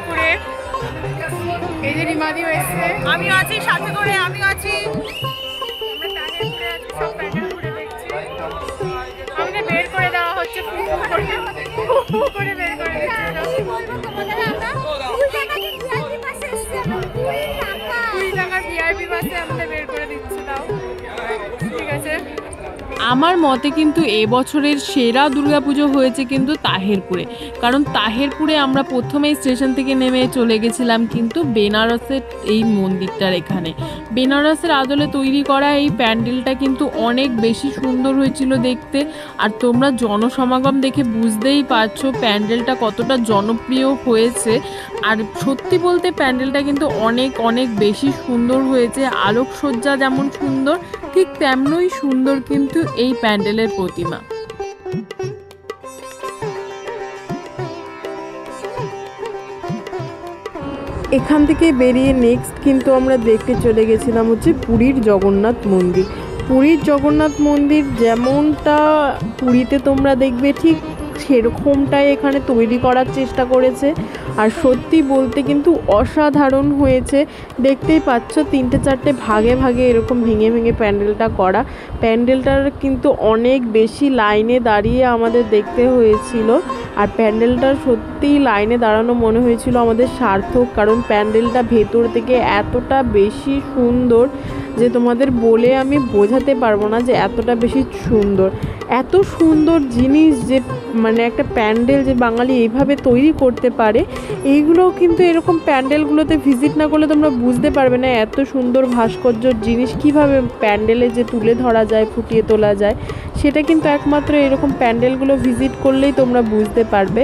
তাহেরপুরে। এই যে রিমাদিও এসছে, আমিও আছি সাথে করে, আমিও আছি। আমরা তাহেরপুরে আছি, সব প্যান্ডেল ঘুরে দেখছি। আমাকে বের করে দেওয়া হচ্ছে, ফু করে বের করে দিচ্ছে। 20 টাকার ভিআইপি বাসে আমাদের বের করে দিচ্ছে। তাও ঠিক আছে। আমার মতে কিন্তু এবছরের সেরা দুর্গাপুজো হয়েছে কিন্তু তাহেরপুরে, কারণ তাহেরপুরে আমরা প্রথমেই স্টেশন থেকে নেমে চলে গেছিলাম কিন্তু বেনারসের এই মন্দিরটার এখানে। বেনারসের আদলে তৈরি করা এই প্যান্ডেলটা কিন্তু অনেক বেশি সুন্দর হয়েছিল দেখতে। আর তোমরা জনসমাগম দেখে বুঝতেই পারছো প্যান্ডেলটা কতটা জনপ্রিয় হয়েছে। আর সত্যি বলতে প্যান্ডেলটা কিন্তু অনেক অনেক বেশি সুন্দর হয়েছে। আলোকসজ্জা যেমন সুন্দর, ঠিক তেমনই সুন্দর কিন্তু এই প্যান্ডেলের প্রতিমা। এখান থেকে বেরিয়ে নেক্সট কিন্তু আমরা দেখতে চলে গেছিলাম হচ্ছে পুরীর জগন্নাথ মন্দির। পুরীর জগন্নাথ মন্দির যেমনটা পুরীতে তোমরা দেখবে ঠিক সেরকমটাই এখানে তৈরি করার চেষ্টা করেছে। আর সত্যি বলতে কিন্তু অসাধারণ হয়েছে। দেখতেই পাচ্ছ 3-4টে ভাগে ভাগে এরকম ভেঙে ভেঙে প্যান্ডেলটা করা। প্যান্ডেলটার কিন্তু অনেক বেশি লাইনে দাঁড়িয়ে আমাদের দেখতে হয়েছিল। আর প্যান্ডেলটা সত্যিই লাইনে দাঁড়ানো মনে হয়েছিল আমাদের সার্থক, কারণ প্যান্ডেলটা ভেতর থেকে এতটা বেশি সুন্দর যে তোমাদের বলে আমি বোঝাতে পারবো না যে এতটা বেশি সুন্দর। এত সুন্দর জিনিস যে মানে একটা প্যান্ডেল যে বাঙালি এইভাবে তৈরি করতে পারে, এইগুলোও কিন্তু এরকম প্যান্ডেলগুলোতে ভিজিট না করলে তোমরা বুঝতে পারবে না এত সুন্দর ভাস্কর্যর জিনিস কিভাবে প্যান্ডেলে যে তুলে ধরা যায়, ফুটিয়ে তোলা যায়। সেটা কিন্তু একমাত্র এরকম প্যান্ডেলগুলো ভিজিট করলেই তোমরা বুঝতে পারবে।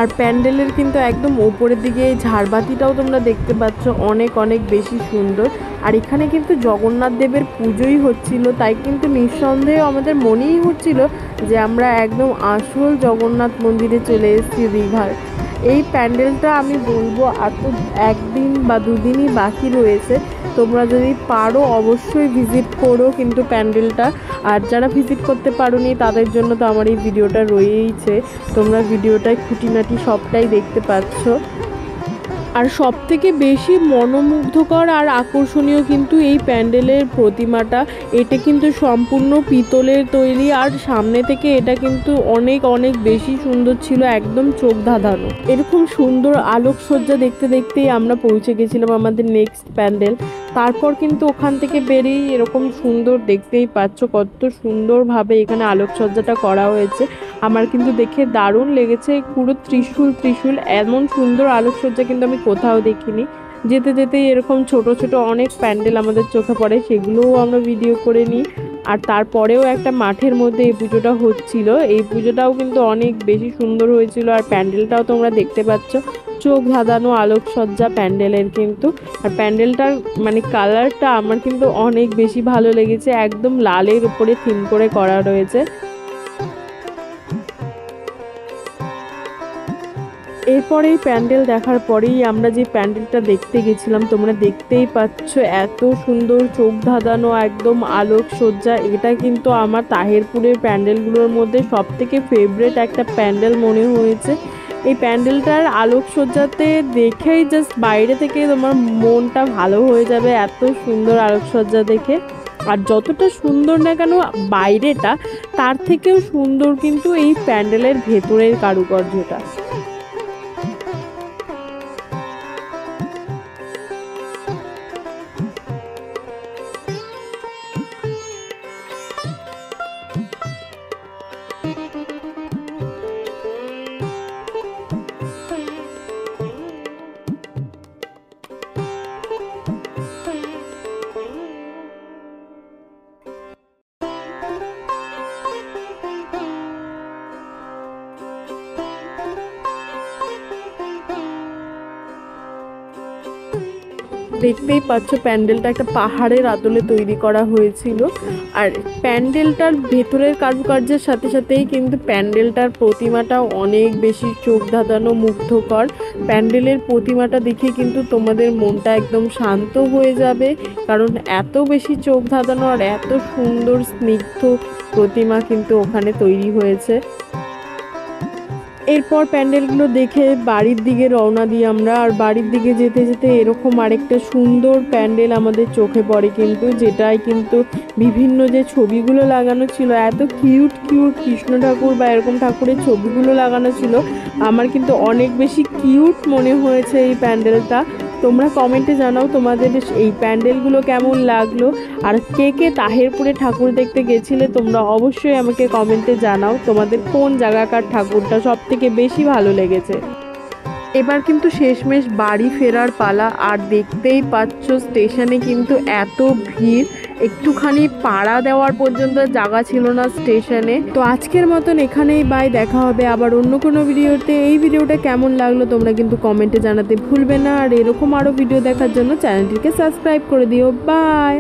আর প্যান্ডেলের কিন্তু একদম ওপরের দিকে এই ঝাড়বাতিটাও তোমরা দেখতে পাচ্ছ, অনেক অনেক বেশি সুন্দর। আর এখানে কিন্তু জগন্নাথ দেবের পুজোই হচ্ছিল, তাই কিন্তু নিঃসন্দেহে আমাদের মনেই হচ্ছিল যে আমরা একদম আসল জগন্নাথ মন্দিরে চলে এসেছি দীঘার। এই প্যান্ডেলটা আমি বলবো আর তো 1 দিন বা 2 দিনই বাকি রয়েছে। তোমরা যদি পারো অবশ্যই ভিজিট করো কিন্তু প্যান্ডেলটা। আর যারা ভিজিট করতে পারোনি তাদের জন্য তো আমার এই ভিডিওটা রয়েইছে, তোমরা ভিডিওটায় খুঁটিনাটি সবটাই দেখতে পাচ্ছ। আর সবথেকে বেশি মনোমুগ্ধকর আর আকর্ষণীয় কিন্তু এই প্যান্ডেলের প্রতিমাটা। এটা কিন্তু সম্পূর্ণ পিতলের তৈরি, আর সামনে থেকে এটা কিন্তু অনেক অনেক বেশি সুন্দর ছিল, একদম চোখ ধাঁধানো। এরকম সুন্দর আলোকসজ্জা দেখতে দেখতেই আমরা পৌঁছে গেছিলাম আমাদের নেক্সট প্যান্ডেল। তারপর কিন্তু ওখান থেকে বেরিয়ে এরকম সুন্দর, দেখতেই পাচ্ছ কত সুন্দরভাবে এখানে আলোকসজ্জাটা করা হয়েছে। আমার কিন্তু দেখে দারুণ লেগেছে। পুরো ত্রিশূল এমন সুন্দর আলোকসজ্জা কিন্তু আমি কোথাও দেখিনি। যেতে যেতেই এরকম ছোট ছোট অনেক প্যান্ডেল আমাদের চোখে পড়ে, সেগুলোও আমরা ভিডিও করে নিই। আর তারপরেও একটা মাঠের মধ্যে এই পুজোটা হচ্ছিল, এই পুজোটাও কিন্তু অনেক বেশি সুন্দর হয়েছিল। আর প্যান্ডেলটাও তোমরা দেখতে পাচ্ছ, চোখ ধাঁধানো আলোকসজ্জা প্যান্ডেলের কিন্তু। আর প্যান্ডেলটার মানে কালারটা আমার কিন্তু অনেক বেশি ভালো লেগেছে, একদম লালের উপরে থিম করে করা রয়েছে। এরপরে এই প্যান্ডেল দেখার পরেই আমরা যে প্যান্ডেলটা দেখতে গেছিলাম, তোমরা দেখতেই পাচ্ছ এত সুন্দর চোখ ধাঁধানো একদম আলোকসজ্জা। এটা কিন্তু আমার তাহেরপুরের প্যান্ডেলগুলোর মধ্যে সবথেকে ফেভারিট একটা প্যান্ডেল মনে হয়েছে। এই প্যান্ডেলটার আলোকসজ্জাতে দেখেই জাস্ট বাইরে থেকে তোমার মনটা ভালো হয়ে যাবে, এত সুন্দর আলোকসজ্জা দেখে। আর যতটা সুন্দর না কেন বাইরেটা, তার থেকেও সুন্দর কিন্তু এই প্যান্ডেলের ভেতরের কারুকার্যটা। দেখতেই পাচ্ছ প্যান্ডেলটা একটা পাহাড়ের আদলে তৈরি করা হয়েছিল। আর প্যান্ডেলটার ভেতরের কারুকার্যের সাথে সাথেই কিন্তু প্যান্ডেলটার প্রতিমাটাও অনেক বেশি চোখ ধাঁধানো, মুগ্ধকর। প্যান্ডেলের প্রতিমাটা দেখে কিন্তু তোমাদের মনটা একদম শান্ত হয়ে যাবে, কারণ এত বেশি চোখ ধাঁধানো আর এত সুন্দর স্নিগ্ধ প্রতিমা কিন্তু ওখানে তৈরি হয়েছে। এরপর প্যান্ডেলগুলো দেখে বাড়ির দিকে রওনা দিই আমরা। আর বাড়ির দিকে যেতে যেতে এরকম আরেকটা সুন্দর প্যান্ডেল আমাদের চোখে পড়ে কিন্তু, যেটাই কিন্তু বিভিন্ন যে ছবিগুলো লাগানো ছিল, এত কিউট কিউট কৃষ্ণ ঠাকুর বা এরকম ঠাকুরের ছবিগুলো লাগানো ছিল, আমার কিন্তু অনেক বেশি কিউট মনে হয়েছে এই প্যান্ডেলটা। তোমরা কমেন্টে জানাও তোমাদের এই প্যান্ডেলগুলো কেমন লাগলো, আর কে কে তাহেরপুরে ঠাকুর দেখতে গেছিলে তোমরা অবশ্যই আমাকে কমেন্টে জানাও তোমাদের কোন জায়গাকার ঠাকুরটা সব থেকে বেশি ভালো লেগেছে। এবার কিন্তু শেষমেশ বাড়ি ফেরার পালা। আর দেখতেই পাচ্ছ স্টেশনে কিন্তু এত ভিড়, একটুখানি পাড়া দেওয়ার পর্যন্ত জায়গা ছিল না স্টেশনে। তো আজকের মতন এখানেই বাই, দেখা হবে আবার অন্য কোনো ভিডিওতে। এই ভিডিওটা কেমন লাগলো তোমরা কিন্তু কমেন্টে জানাতে ভুলবে না, আর এরকম আরও ভিডিও দেখার জন্য চ্যানেলটিকে সাবস্ক্রাইব করে দিও। বাই।